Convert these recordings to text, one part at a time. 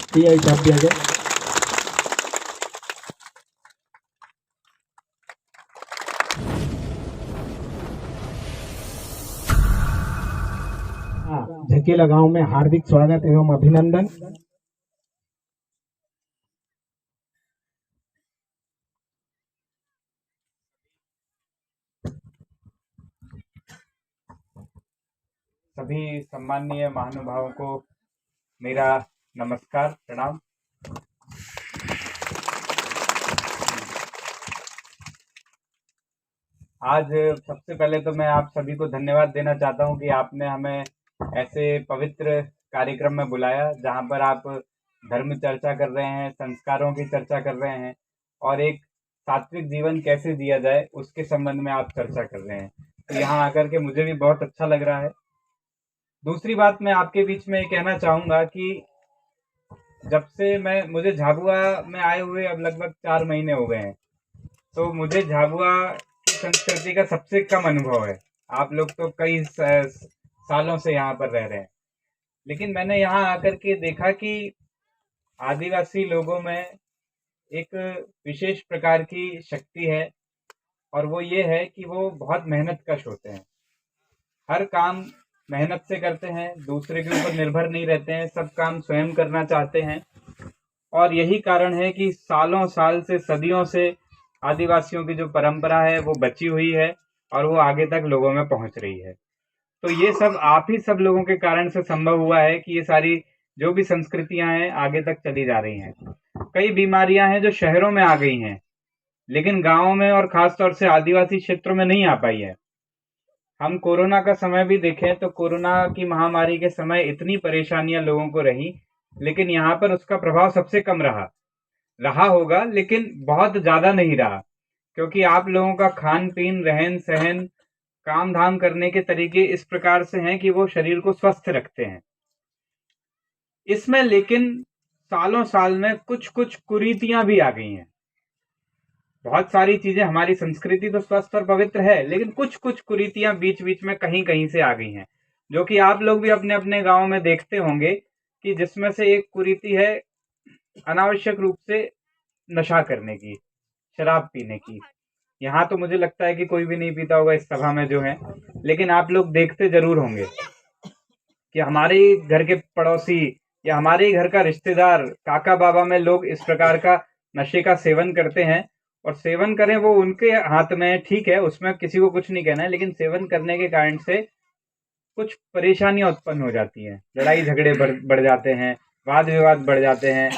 TI छाप दिया जाए। झकेला गांव में हार्दिक स्वागत एवं अभिनंदन। सभी सम्माननीय महानुभावों को मेरा नमस्कार, प्रणाम। आज सबसे पहले तो मैं आप सभी को धन्यवाद देना चाहता हूं कि आपने हमें ऐसे पवित्र कार्यक्रम में बुलाया जहां पर आप धर्म चर्चा कर रहे हैं, संस्कारों की चर्चा कर रहे हैं और एक सात्विक जीवन कैसे जिया जाए उसके संबंध में आप चर्चा कर रहे हैं। तो यहाँ आकर के मुझे भी बहुत अच्छा लग रहा है। दूसरी बात मैं आपके बीच में कहना चाहूँगा कि जब से मुझे झाबुआ में आए हुए अब लगभग 4 महीने हो गए हैं, तो मुझे झाबुआ की संस्कृति का सबसे कम अनुभव है। आप लोग तो कई सालों से यहाँ पर रह रहे हैं, लेकिन मैंने यहाँ आकर के देखा कि आदिवासी लोगों में एक विशेष प्रकार की शक्ति है और वो ये है कि वो बहुत मेहनतकश होते हैं। हर काम मेहनत से करते हैं, दूसरे के ऊपर निर्भर नहीं रहते हैं, सब काम स्वयं करना चाहते हैं और यही कारण है कि सालों साल से, सदियों से आदिवासियों की जो परंपरा है वो बची हुई है और वो आगे तक लोगों में पहुंच रही है। तो ये सब आप ही सब लोगों के कारण से संभव हुआ है कि ये सारी जो भी संस्कृतियां हैं आगे तक चली जा रही हैं। कई बीमारियां हैं जो शहरों में आ गई हैं, लेकिन गांवों में और खास तौर से आदिवासी क्षेत्रों में नहीं आ पाई है। हम कोरोना का समय भी देखें तो कोरोना की महामारी के समय इतनी परेशानियां लोगों को रही, लेकिन यहाँ पर उसका प्रभाव सबसे कम रहा होगा, लेकिन बहुत ज्यादा नहीं रहा, क्योंकि आप लोगों का खान पीन, रहन सहन, काम धाम करने के तरीके इस प्रकार से हैं कि वो शरीर को स्वस्थ रखते हैं। इसमें लेकिन सालों साल में कुछ कुछ कुरीतियां भी आ गई हैं। बहुत सारी चीजें, हमारी संस्कृति तो स्वस्थ और पवित्र है, लेकिन कुछ कुछ कुरीतियां बीच बीच में कहीं कहीं से आ गई हैं, जो कि आप लोग भी अपने अपने गांव में देखते होंगे कि जिसमें से एक कुरीति है अनावश्यक रूप से नशा करने की, शराब पीने की। यहाँ तो मुझे लगता है कि कोई भी नहीं पीता होगा इस सभा में जो है, लेकिन आप लोग देखते जरूर होंगे कि हमारे ही घर के पड़ोसी या हमारे ही घर का रिश्तेदार, काका बाबा में लोग इस प्रकार का नशे का सेवन करते हैं। और सेवन करें वो उनके हाथ में, ठीक है, उसमें किसी को कुछ नहीं कहना है, लेकिन सेवन करने के कारण से कुछ परेशानियां उत्पन्न हो जाती हैं, लड़ाई झगड़े बढ़ जाते हैं, वाद विवाद बढ़ जाते हैं।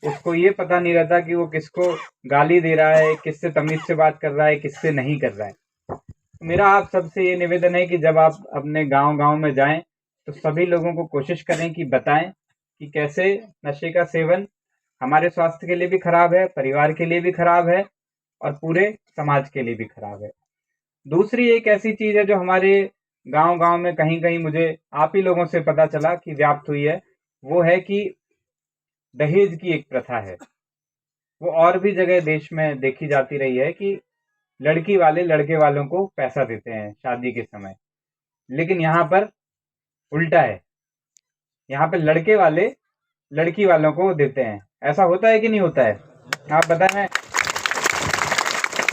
उसको ये पता नहीं रहता कि वो किसको गाली दे रहा है, किससे तमीज से बात कर रहा है, किससे नहीं कर रहा है। मेरा आप सबसे ये निवेदन है कि जब आप अपने गांव में जाएं तो सभी लोगों को कोशिश करें कि बताएं कि कैसे नशे का सेवन हमारे स्वास्थ्य के लिए भी खराब है, परिवार के लिए भी खराब है और पूरे समाज के लिए भी खराब है। दूसरी एक ऐसी चीज है जो हमारे गांव में कहीं कहीं मुझे आप ही लोगों से पता चला कि व्याप्त हुई है, वो है कि दहेज की एक प्रथा है। वो और भी जगह देश में देखी जाती रही है कि लड़की वाले लड़के वालों को पैसा देते हैं शादी के समय, लेकिन यहाँ पर उल्टा है। यहाँ पे लड़के वाले लड़की वालों को देते हैं। ऐसा होता है कि नहीं होता है? आप बताएं।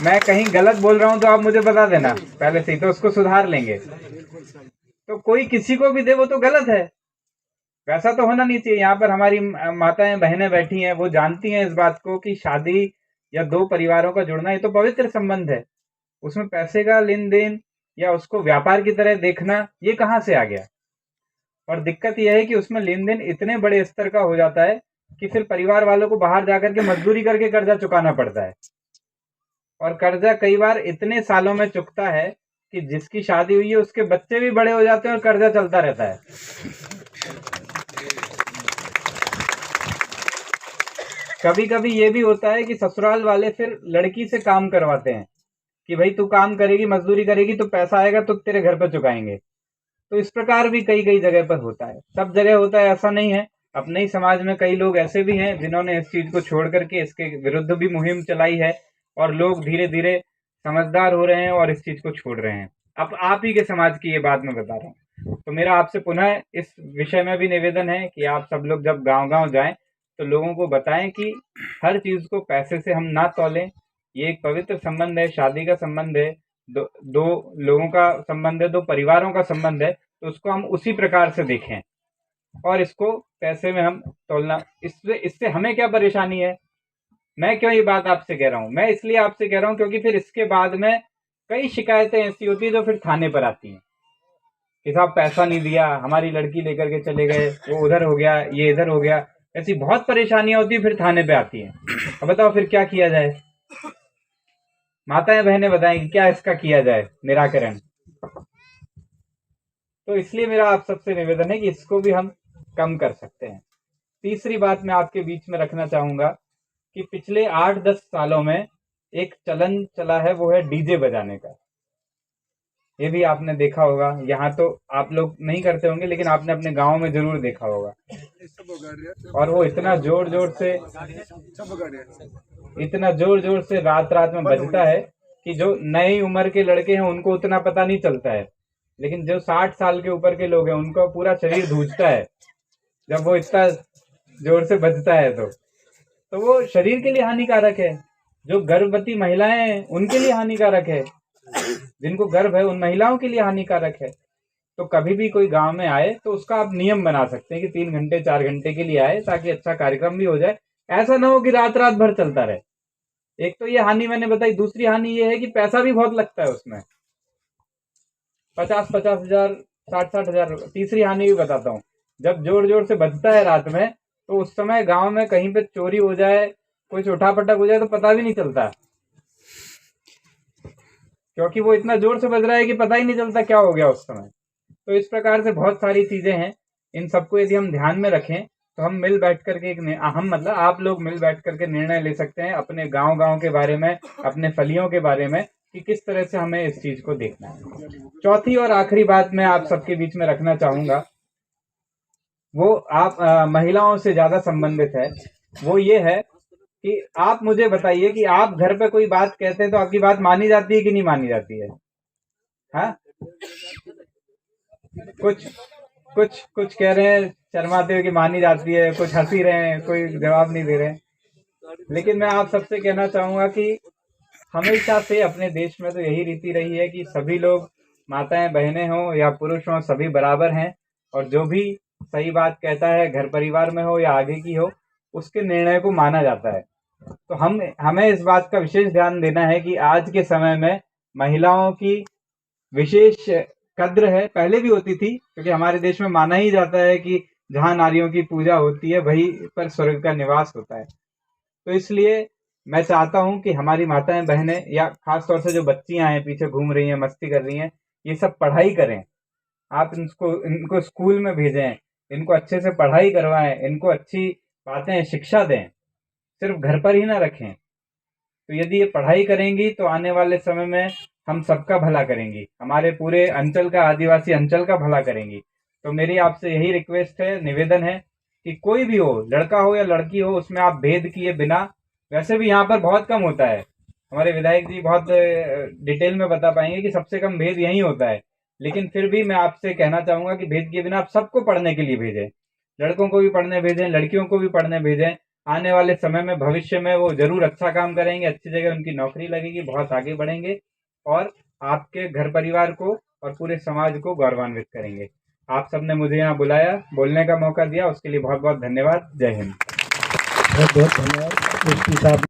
मैं कहीं गलत बोल रहा हूं तो आप मुझे बता देना पहले से ही, तो उसको सुधार लेंगे। तो कोई किसी को भी दे वो तो गलत है, वैसा तो होना नहीं चाहिए। यहाँ पर हमारी माताएं बहनें बैठी हैं, वो जानती हैं इस बात को कि शादी या दो परिवारों का जुड़ना ये तो पवित्र संबंध है, उसमें पैसे का लेन देन या उसको व्यापार की तरह देखना ये कहाँ से आ गया। और दिक्कत यह है कि उसमें लेन देन इतने बड़े स्तर का हो जाता है कि फिर परिवार वालों को बाहर जाकर के मजदूरी करके कर्जा चुकाना पड़ता है, और कर्जा कई बार इतने सालों में चुकता है कि जिसकी शादी हुई है उसके बच्चे भी बड़े हो जाते हैं और कर्जा चलता रहता है। कभी कभी ये भी होता है कि ससुराल वाले फिर लड़की से काम करवाते हैं कि भाई तू काम करेगी, मजदूरी करेगी तो पैसा आएगा तो तेरे घर पर चुकाएंगे। तो इस प्रकार भी कई कई जगह पर होता है, सब जगह होता है ऐसा नहीं है। अपने ही समाज में कई लोग ऐसे भी हैं जिन्होंने इस चीज को छोड़ करके इसके विरुद्ध भी मुहिम चलाई है और लोग धीरे धीरे समझदार हो रहे हैं और इस चीज को छोड़ रहे हैं। अब आप ही के समाज की ये बात मैं बता रहा हूँ। तो मेरा आपसे पुनः इस विषय में भी निवेदन है कि आप सब लोग जब गांव जाएं तो लोगों को बताएं कि हर चीज को पैसे से हम ना तौलें। ये एक पवित्र संबंध है, शादी का संबंध है, दो लोगों का संबंध है, दो परिवारों का संबंध है, तो उसको हम उसी प्रकार से देखें और इसको पैसे में हम तोलना, इससे इससे हमें क्या परेशानी है। मैं क्यों ये बात आपसे कह रहा हूं, मैं इसलिए आपसे कह रहा हूं क्योंकि फिर इसके बाद में कई शिकायतें ऐसी होती है जो फिर थाने पर आती हैं कि साहब पैसा नहीं दिया, हमारी लड़की लेकर के चले गए, वो उधर हो गया, ये इधर हो गया, ऐसी बहुत परेशानियां होती है फिर थाने पे आती हैं। अब बताओ फिर क्या किया जाए, माताएं बहनें बताएं कि क्या इसका किया जाए निराकरण। तो इसलिए मेरा आप सबसे निवेदन है कि इसको भी हम कम कर सकते हैं। तीसरी बात मैं आपके बीच में रखना चाहूंगा कि पिछले 8-10 सालों में एक चलन चला है, वो है डीजे बजाने का। ये भी आपने देखा होगा, यहाँ तो आप लोग नहीं करते होंगे लेकिन आपने अपने गांव में जरूर देखा होगा। और वो इतना जोर जोर से रात रात में बजता है कि जो नई उम्र के लड़के हैं उनको उतना पता नहीं चलता है, लेकिन जो 60 साल के ऊपर के लोग हैं उनका पूरा शरीर धूजता है जब वो इतना जोर से बजता है। तो वो शरीर के लिए हानिकारक है, जो गर्भवती महिलाएं हैं उनके लिए हानिकारक है, जिनको गर्भ है उन महिलाओं के लिए हानिकारक है। तो कभी भी कोई गांव में आए तो उसका आप नियम बना सकते हैं कि 3 घंटे 4 घंटे के लिए आए, ताकि अच्छा कार्यक्रम भी हो जाए। ऐसा ना हो कि रात रात भर चलता रहे। एक तो ये हानि मैंने बताई, दूसरी हानि ये है कि पैसा भी बहुत लगता है उसमें, 50-50 हजार, 60-60 हजार। तीसरी हानि भी बताता हूँ, जब जोर जोर से बजता है रात में तो उस समय गांव में कहीं पे चोरी हो जाए, कुछ उठापटक हो जाए तो पता भी नहीं चलता, क्योंकि वो इतना जोर से बज रहा है कि पता ही नहीं चलता क्या हो गया उस समय। तो इस प्रकार से बहुत सारी चीजें हैं, इन सबको यदि हम ध्यान में रखें तो हम मिल बैठ करके हम मतलब आप लोग मिल बैठ करके निर्णय ले सकते हैं अपने गांव के बारे में, अपने फलियों के बारे में, कि किस तरह से हमें इस चीज को देखना है। चौथी और आखिरी बात मैं आप सबके बीच में रखना चाहूंगा, वो आप महिलाओं से ज्यादा संबंधित है। वो ये है कि आप मुझे बताइए कि आप घर पे कोई बात कहते हैं तो आपकी बात मानी जाती है कि नहीं मानी जाती है? हाँ, कुछ कह रहे हैं शर्माते हुए कि मानी जाती है, कुछ हंसी रहे हैं, कोई जवाब नहीं दे रहे हैं। लेकिन मैं आप सबसे कहना चाहूंगा कि हमेशा से अपने देश में तो यही रीति रही है कि सभी लोग, माताएं बहनें हों या पुरुष हों, सभी बराबर हैं, और जो भी सही बात कहता है, घर परिवार में हो या आगे की हो, उसके निर्णय को माना जाता है। तो हमें इस बात का विशेष ध्यान देना है कि आज के समय में महिलाओं की विशेष कद्र है, पहले भी होती थी, क्योंकि हमारे देश में माना ही जाता है कि जहां नारियों की पूजा होती है वहीं पर स्वर्ग का निवास होता है। तो इसलिए मैं चाहता हूं कि हमारी माताएं बहनें, या खास तौर से जो बच्चियां हैं पीछे घूम रही हैं, मस्ती कर रही हैं, ये सब पढ़ाई करें। आप इनको स्कूल में भेजें, इनको अच्छे से पढ़ाई करवाएं, इनको अच्छी बातें शिक्षा दें, सिर्फ घर पर ही ना रखें। तो यदि ये पढ़ाई करेंगी तो आने वाले समय में हम सबका भला करेंगी, हमारे पूरे अंचल का, आदिवासी अंचल का भला करेंगी। तो मेरी आपसे यही रिक्वेस्ट है, निवेदन है कि कोई भी हो, लड़का हो या लड़की हो, उसमें आप भेद किए बिना, वैसे भी यहाँ पर बहुत कम होता है, हमारे विधायक जी बहुत डिटेल में बता पाएंगे कि सबसे कम भेद यही होता है, लेकिन फिर भी मैं आपसे कहना चाहूंगा कि भेद किए बिना आप सबको पढ़ने के लिए भेजें, लड़कों को भी पढ़ने भेजें, लड़कियों को भी पढ़ने भेजें। आने वाले समय में, भविष्य में वो जरूर अच्छा काम करेंगे, अच्छी जगह उनकी नौकरी लगेगी, बहुत आगे बढ़ेंगे और आपके घर परिवार को और पूरे समाज को गौरवान्वित करेंगे। आप सबने मुझे यहाँ बुलाया, बोलने का मौका दिया, उसके लिए बहुत बहुत धन्यवाद। जय हिंद। बहुत बहुत धन्यवाद।